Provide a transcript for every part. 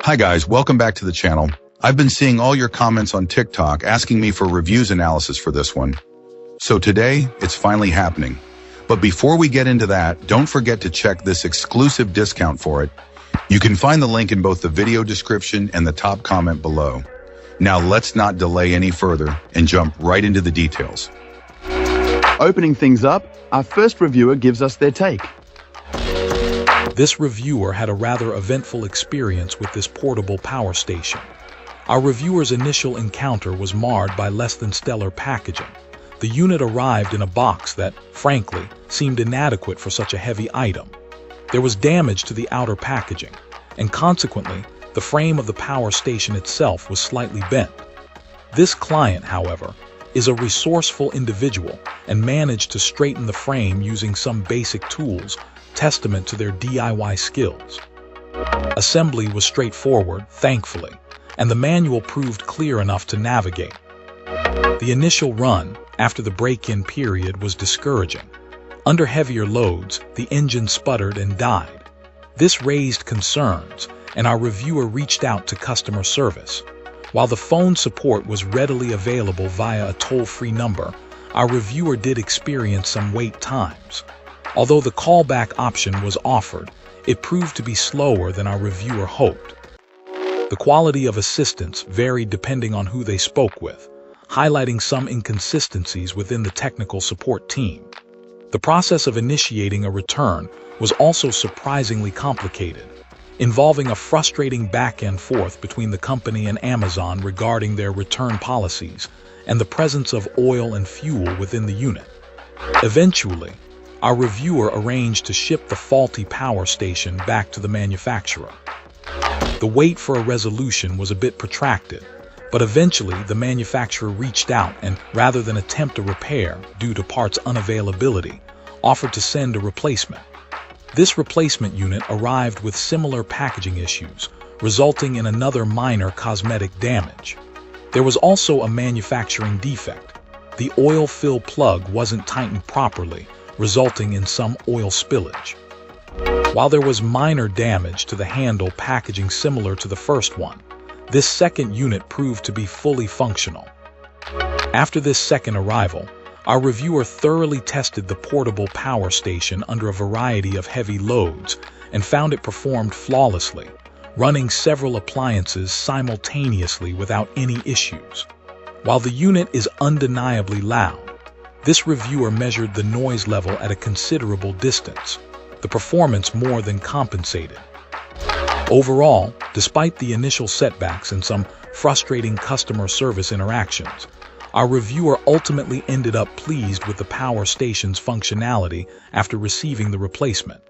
Hi guys, welcome back to the channel. I've been seeing all your comments on TikTok asking me for reviews analysis for this one. So today, it's finally happening. But before we get into that, don't forget to check this exclusive discount for it. You can find the link in both the video description and the top comment below. Now let's not delay any further and jump right into the details. Opening things up, our first reviewer gives us their take. This reviewer had a rather eventful experience with this portable power station. Our reviewer's initial encounter was marred by less than stellar packaging. The unit arrived in a box that, frankly, seemed inadequate for such a heavy item. There was damage to the outer packaging, and consequently, the frame of the power station itself was slightly bent. This client, however, is a resourceful individual and managed to straighten the frame using some basic tools, testament to their DIY skills. Assembly was straightforward, thankfully, and the manual proved clear enough to navigate. The initial run, after the break-in period, was discouraging. Under heavier loads, the engine sputtered and died. This raised concerns, and our reviewer reached out to customer service. While the phone support was readily available via a toll-free number, our reviewer did experience some wait times. Although the callback option was offered, it proved to be slower than our reviewer hoped. The quality of assistance varied depending on who they spoke with, highlighting some inconsistencies within the technical support team. The process of initiating a return was also surprisingly complicated, involving a frustrating back and forth between the company and Amazon regarding their return policies and the presence of oil and fuel within the unit. Eventually, our reviewer arranged to ship the faulty power station back to the manufacturer. The wait for a resolution was a bit protracted, but eventually the manufacturer reached out and, rather than attempt a repair due to parts unavailability, offered to send a replacement. This replacement unit arrived with similar packaging issues, resulting in another minor cosmetic damage. There was also a manufacturing defect. The oil fill plug wasn't tightened properly, resulting in some oil spillage. While there was minor damage to the handle packaging similar to the first one, this second unit proved to be fully functional. After this second arrival, our reviewer thoroughly tested the portable power station under a variety of heavy loads and found it performed flawlessly, running several appliances simultaneously without any issues. While the unit is undeniably loud, this reviewer measured the noise level at a considerable distance. The performance more than compensated. Overall, despite the initial setbacks and some frustrating customer service interactions, our reviewer ultimately ended up pleased with the power station's functionality after receiving the replacement.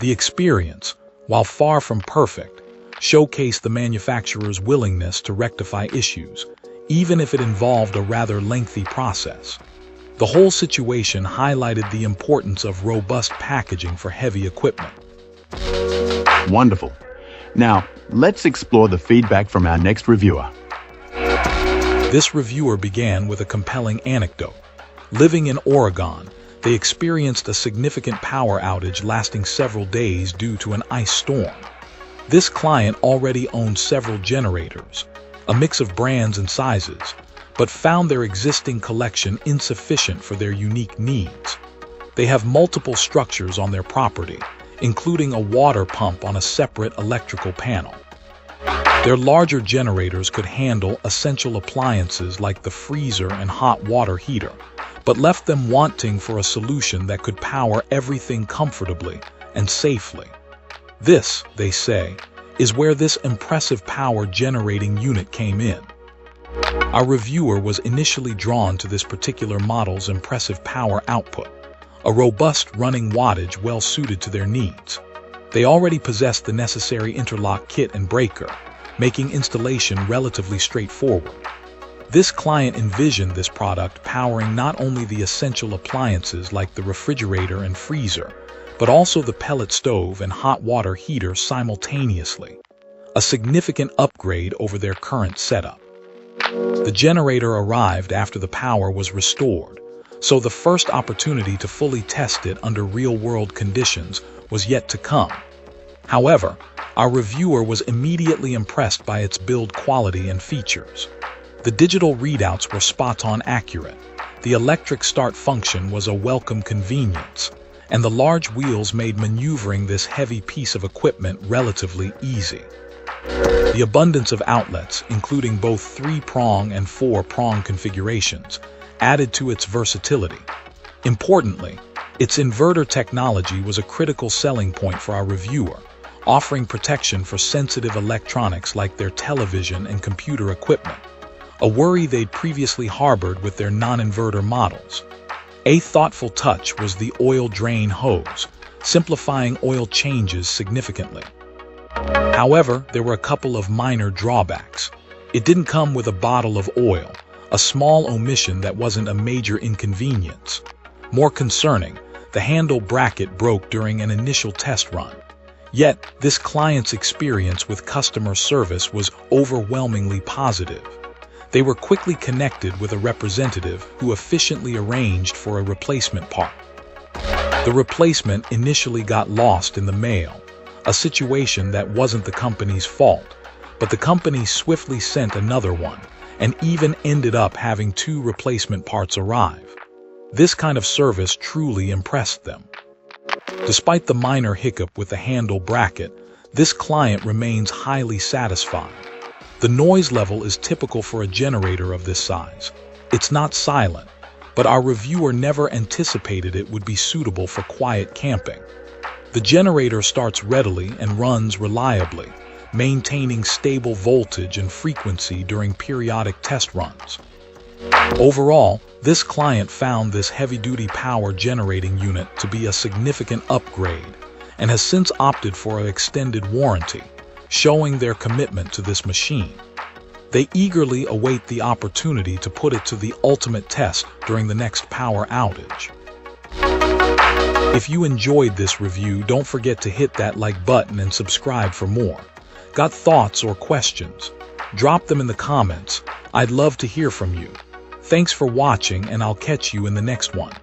The experience, while far from perfect, showcased the manufacturer's willingness to rectify issues, even if it involved a rather lengthy process. The whole situation highlighted the importance of robust packaging for heavy equipment. Wonderful. Now, let's explore the feedback from our next reviewer. This reviewer began with a compelling anecdote. Living in Oregon, they experienced a significant power outage lasting several days due to an ice storm. This client already owned several generators, a mix of brands and sizes, but found their existing collection insufficient for their unique needs. They have multiple structures on their property, including a water pump on a separate electrical panel. Their larger generators could handle essential appliances like the freezer and hot water heater, but left them wanting for a solution that could power everything comfortably and safely. This, they say, is where this impressive power generating unit came in. Our reviewer was initially drawn to this particular model's impressive power output, a robust running wattage well suited to their needs. They already possessed the necessary interlock kit and breaker, making installation relatively straightforward. This client envisioned this product powering not only the essential appliances like the refrigerator and freezer, but also the pellet stove and hot water heater simultaneously, a significant upgrade over their current setup. The generator arrived after the power was restored, so the first opportunity to fully test it under real-world conditions was yet to come. However, Our reviewer was immediately impressed by its build quality and features. The digital readouts were spot-on accurate. The electric start function was a welcome convenience, and the large wheels made maneuvering this heavy piece of equipment relatively easy. The abundance of outlets, including both 3-prong and 4-prong configurations, added to its versatility. Importantly, its inverter technology was a critical selling point for our reviewer, offering protection for sensitive electronics like their television and computer equipment, a worry they'd previously harbored with their non-inverter models. A thoughtful touch was the oil drain hose, simplifying oil changes significantly. However, there were a couple of minor drawbacks. It didn't come with a bottle of oil, a small omission that wasn't a major inconvenience. More concerning, the handle bracket broke during an initial test run. Yet, this client's experience with customer service was overwhelmingly positive. They were quickly connected with a representative who efficiently arranged for a replacement part. The replacement initially got lost in the mail, a situation that wasn't the company's fault, but the company swiftly sent another one and even ended up having 2 replacement parts arrive. This kind of service truly impressed them. Despite the minor hiccup with the handle bracket, this client remains highly satisfied. The noise level is typical for a generator of this size. It's not silent, but our reviewer never anticipated it would be suitable for quiet camping. The generator starts readily and runs reliably, maintaining stable voltage and frequency during periodic test runs. Overall, this client found this heavy-duty power generating unit to be a significant upgrade and has since opted for an extended warranty, showing their commitment to this machine. They eagerly await the opportunity to put it to the ultimate test during the next power outage. If you enjoyed this review, don't forget to hit that like button and subscribe for more. Got thoughts or questions? Drop them in the comments. I'd love to hear from you. Thanks for watching, and I'll catch you in the next one.